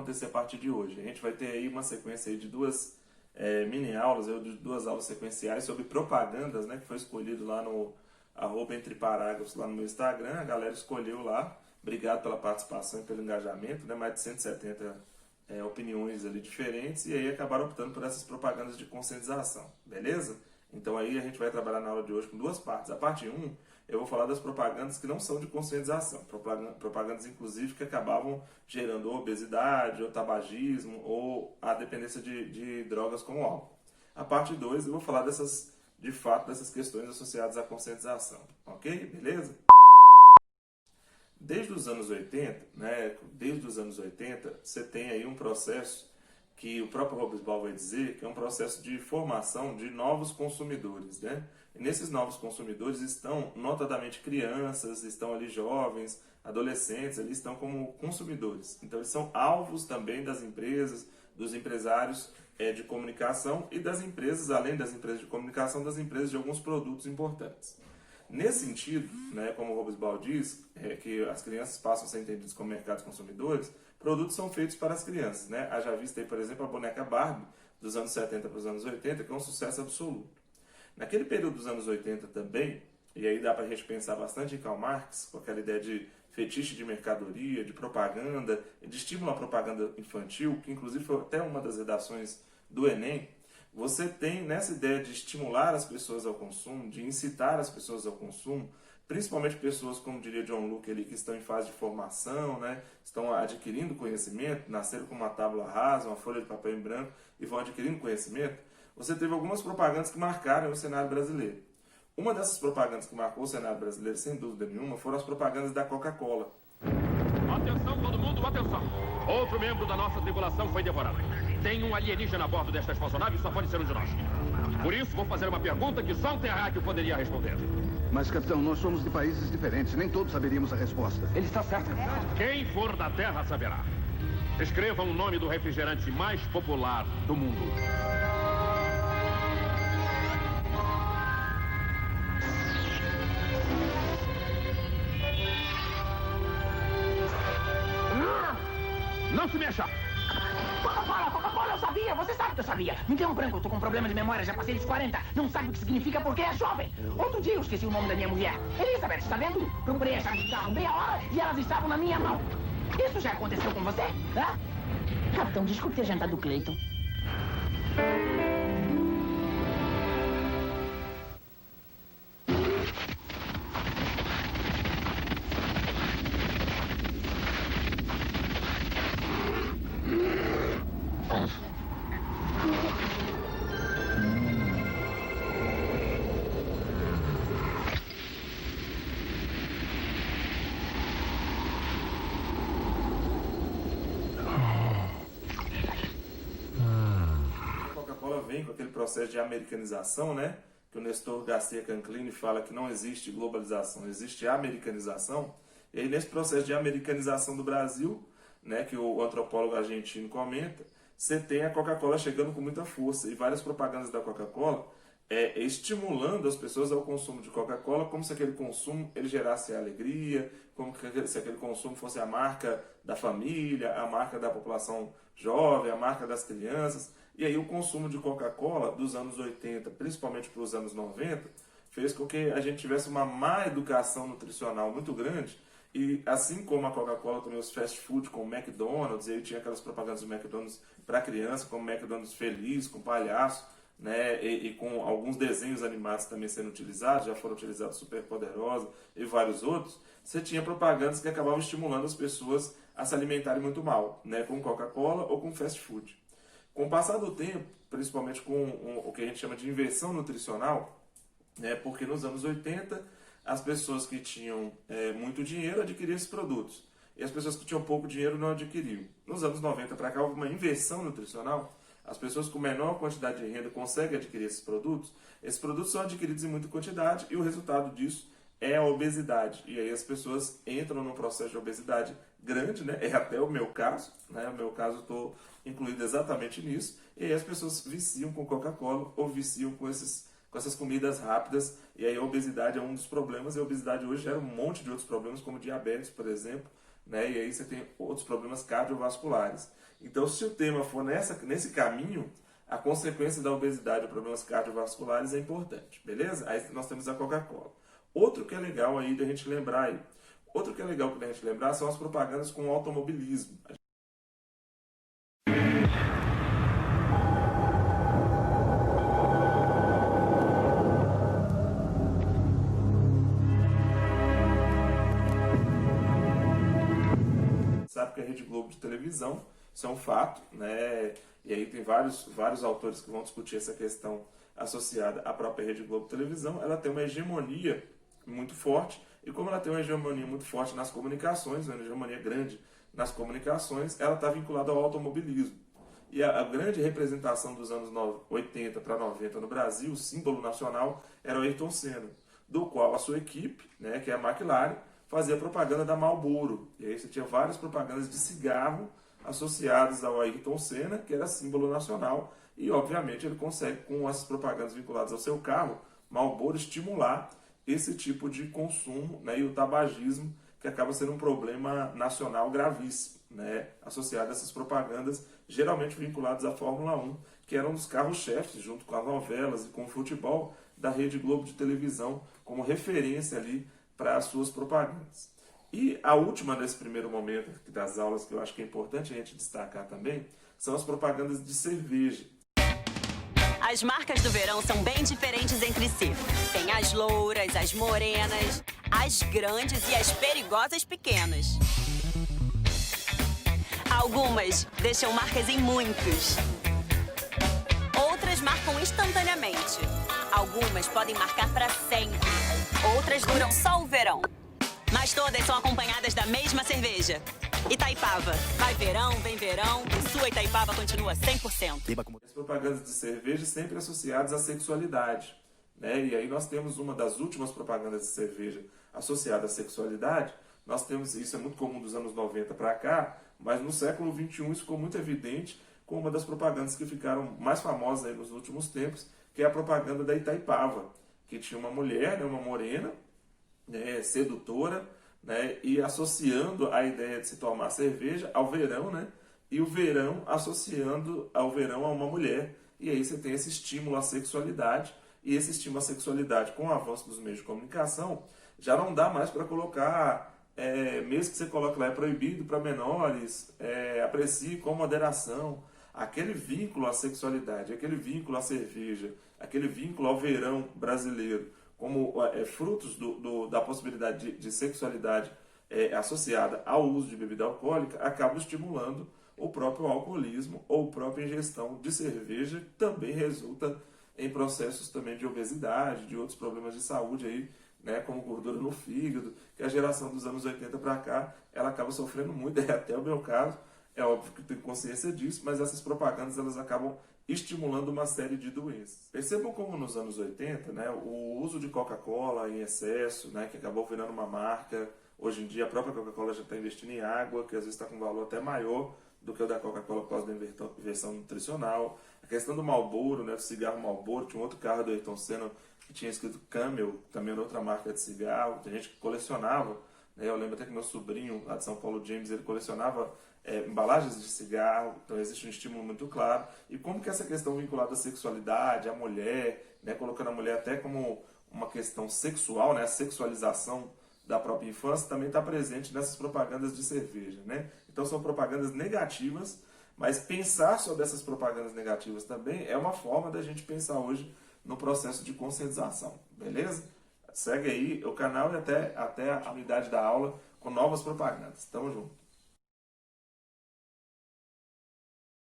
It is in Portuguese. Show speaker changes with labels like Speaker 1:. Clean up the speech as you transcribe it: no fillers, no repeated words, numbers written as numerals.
Speaker 1: acontecer a partir de hoje. A gente vai ter aí uma sequência aí de duas mini aulas, de duas aulas sequenciais sobre propagandas, né, que foi escolhido lá no @entreparágrafos lá no meu Instagram. A galera escolheu lá. Obrigado pela participação e pelo engajamento, né? Mais de 170 opiniões ali diferentes, e aí acabaram optando por essas propagandas de conscientização, beleza? Então aí a gente vai trabalhar na aula de hoje com duas partes. A parte 1, eu vou falar das propagandas que não são de conscientização, propagandas inclusive que acabavam gerando ou obesidade, ou tabagismo, ou a dependência de drogas como álcool. A parte 2, eu vou falar dessas questões associadas à conscientização, ok? Beleza? Desde os anos 80, né, você tem aí um processo que o próprio Hobsbawm vai dizer que é um processo de formação de novos consumidores, né? E nesses novos consumidores estão notadamente crianças, estão ali jovens, adolescentes, ali estão como consumidores. Então eles são alvos também das empresas, dos empresários de comunicação e das empresas, além das empresas de comunicação, das empresas de alguns produtos importantes. Nesse sentido, né, como o Hobsbawm diz, que as crianças passam a ser entendidas como mercados consumidores, produtos são feitos para as crianças, né? Haja vista aí, por exemplo, a boneca Barbie, dos anos 70 para os anos 80, que é um sucesso absoluto. Naquele período dos anos 80 também, e aí dá para a gente pensar bastante em Karl Marx, com aquela ideia de fetiche de mercadoria, de propaganda, de estímulo à propaganda infantil, que inclusive foi até uma das redações do Enem. Você tem nessa ideia de estimular as pessoas ao consumo, de incitar as pessoas ao consumo, principalmente pessoas, como diria John Locke, ali, que estão em fase de formação, né? Estão adquirindo conhecimento, nasceram com uma tábua rasa, uma folha de papel em branco e vão adquirindo conhecimento. Você teve algumas propagandas que marcaram o cenário brasileiro. Uma dessas propagandas que marcou o cenário brasileiro, sem dúvida nenhuma, foram as propagandas da Coca-Cola.
Speaker 2: Atenção, todo mundo, atenção! Outro membro da nossa tripulação foi devorado. Tem um alienígena a bordo desta espaçonave e só pode ser um de nós. Por isso, vou fazer uma pergunta que só um terráqueo poderia responder.
Speaker 3: Mas, capitão, nós somos de países diferentes. Nem todos saberíamos a resposta.
Speaker 2: Ele está certo. Quem for da Terra saberá. Escreva o nome do refrigerante mais popular do mundo. Não se mexa!
Speaker 4: Coca-Cola, eu sabia! Você sabe que eu sabia! Me dê um branco, eu tô com problema de memória, já passei dos 40. Não sabe o que significa porque é jovem! Outro dia eu esqueci o nome da minha mulher. Elizabeth, está vendo? Procurei a chave de carro meia hora e elas estavam na minha mão. Isso já aconteceu com você? Hã? Capitão, desculpe ter jantado o Cleiton.
Speaker 1: Vem com aquele processo de americanização, né? Que o Nestor Garcia Canclini fala que não existe globalização, existe americanização. E aí nesse processo de americanização do Brasil, né, que o antropólogo argentino comenta, você tem a Coca-Cola chegando com muita força e várias propagandas da Coca-Cola estimulando as pessoas ao consumo de Coca-Cola, como se aquele consumo ele gerasse alegria, como se aquele consumo fosse a marca da família, a marca da população jovem, a marca das crianças. E aí o consumo de Coca-Cola dos anos 80, principalmente para os anos 90, fez com que a gente tivesse uma má educação nutricional muito grande. E assim como a Coca-Cola, também os fast food com o McDonald's, e aí tinha aquelas propagandas do McDonald's para criança, como McDonald's feliz, com palhaço, né, e com alguns desenhos animados também sendo utilizados, já foram utilizados Superpoderosa e vários outros. Você tinha propagandas que acabavam estimulando as pessoas a se alimentarem muito mal, né, com Coca-Cola ou com fast food. Com o passar do tempo, principalmente com o que a gente chama de inversão nutricional, né, porque nos anos 80 as pessoas que tinham muito dinheiro adquiriam esses produtos e as pessoas que tinham pouco dinheiro não adquiriam. Nos anos 90 para cá houve uma inversão nutricional. As pessoas com menor quantidade de renda conseguem adquirir esses produtos são adquiridos em muita quantidade e o resultado disso é a obesidade. E aí as pessoas entram num processo de obesidade grande, né? É até o meu caso, né? O meu caso eu estou incluído exatamente nisso. E aí as pessoas viciam com Coca-Cola ou viciam com essas comidas rápidas. E aí a obesidade é um dos problemas. E a obesidade hoje gera um monte de outros problemas, como diabetes, por exemplo, né? E aí você tem outros problemas cardiovasculares. Então, se o tema for nesse caminho, a consequência da obesidade ou problemas cardiovasculares é importante, beleza? Aí nós temos a Coca-Cola. Outro que é legal aí da gente lembrar aí. Outro que é legal da gente lembrar são as propagandas com automobilismo. Sabe que a Rede Globo de televisão, isso é um fato, né? E aí tem vários autores que vão discutir essa questão associada à própria Rede Globo de televisão. Ela tem uma hegemonia muito forte, e como ela tem uma hegemonia muito forte nas comunicações, uma hegemonia grande nas comunicações, ela está vinculada ao automobilismo. E a grande representação dos anos 80 para 90 no Brasil, o símbolo nacional, era o Ayrton Senna, do qual a sua equipe, né, que é a McLaren, fazia propaganda da Marlboro. E aí você tinha várias propagandas de cigarro associadas ao Ayrton Senna, que era símbolo nacional. E, obviamente, ele consegue, com essas propagandas vinculadas ao seu carro, Marlboro, estimular esse tipo de consumo, né, e o tabagismo, que acaba sendo um problema nacional gravíssimo, né, associado a essas propagandas, geralmente vinculadas à Fórmula 1, que era um dos carros-chefes, junto com as novelas e com o futebol, da Rede Globo de televisão, como referência ali para as suas propagandas. E a última nesse primeiro momento das aulas, que eu acho que é importante a gente destacar também, são as propagandas de cerveja.
Speaker 5: As marcas do verão são bem diferentes entre si. Tem as louras, as morenas, as grandes e as perigosas pequenas. Algumas deixam marcas em muitos. Outras marcam instantaneamente. Algumas podem marcar para sempre. Outras duram só o verão. Mas todas são acompanhadas da mesma cerveja. Itaipava. Vai verão, vem verão, e sua Itaipava continua 100%.
Speaker 1: As propagandas de cerveja sempre associadas à sexualidade, né? E aí nós temos uma das últimas propagandas de cerveja associada à sexualidade. Nós temos, isso é muito comum dos anos 90 para cá, mas no século XXI isso ficou muito evidente com uma das propagandas que ficaram mais famosas aí nos últimos tempos, que é a propaganda da Itaipava, que tinha uma mulher, né, uma morena, né, sedutora, né, e associando a ideia de se tomar cerveja ao verão, né, e o verão associando ao verão a uma mulher. E aí você tem esse estímulo à sexualidade, e esse estímulo à sexualidade com o avanço dos meios de comunicação, já não dá mais para colocar, mesmo que você coloque lá, é proibido para menores, aprecie com moderação. Aquele vínculo à sexualidade, aquele vínculo à cerveja, aquele vínculo ao verão brasileiro, como frutos da possibilidade de sexualidade associada ao uso de bebida alcoólica, acabam estimulando o próprio alcoolismo ou a própria ingestão de cerveja, que também resulta em processos também de obesidade, de outros problemas de saúde aí, né, como gordura no fígado, que a geração dos anos 80 para cá, ela acaba sofrendo muito, até o meu caso, é óbvio que eu tenho consciência disso, mas essas propagandas elas acabam estimulando uma série de doenças. Percebam como nos anos 80, né, o uso de Coca-Cola em excesso, né, que acabou virando uma marca. Hoje em dia a própria Coca-Cola já está investindo em água, que às vezes está com um valor até maior do que o da Coca-Cola por causa da inversão nutricional. A questão do Marlboro, né, do cigarro Marlboro, tinha um outro carro do Ayrton Senna que tinha escrito Camel, também era outra marca de cigarro. Tem gente que colecionava, né, eu lembro até que meu sobrinho lá de São Paulo, James, ele colecionava embalagens de cigarro. Então existe um estímulo muito claro. E como que essa questão vinculada à sexualidade, à mulher, né, colocando a mulher até como uma questão sexual, né, a sexualização da própria infância, também está presente nessas propagandas de cerveja, né? Então são propagandas negativas, mas pensar sobre essas propagandas negativas também é uma forma da gente pensar hoje no processo de conscientização, beleza? Segue aí o canal e até a unidade da aula com novas propagandas. Tamo junto!